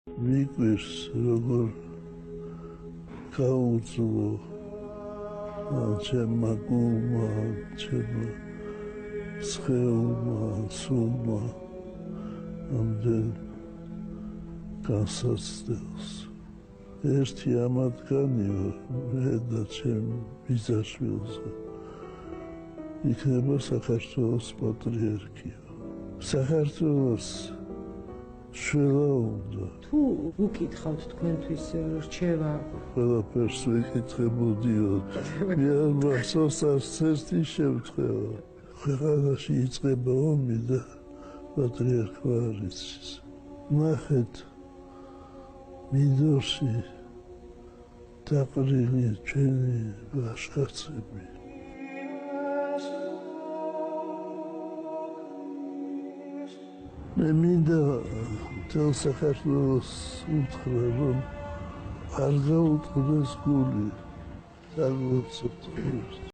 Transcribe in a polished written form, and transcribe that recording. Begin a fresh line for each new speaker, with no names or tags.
მიკვირს როგორ გაუძლო ჩემმა გულმა, ჩემმა სხეულმა, სულმა ამდენ განსაცდელს. ერთი ამათგანია მე და ჩემ ბიძაშვილზე იქნება საქართველოს პატრიარქია. საქართველოს შველა უნდა.
თუ უკითხავთ თქვენთვის რჩევა,
ყველაფერს ვიკითხებოდიოთ. მე არ მახსოვს არც ერთი შემთხვევა. ქვეყანაში იწყება ომი და პატრიარქმა არ იცის. ნახეთ მინდორში დაყრილი ჩვენი ბაშკაცები. მე მინდა მთელ საქართველოს უთხრა, რომ არ გაუტყდეს გული, არ მოცოთ.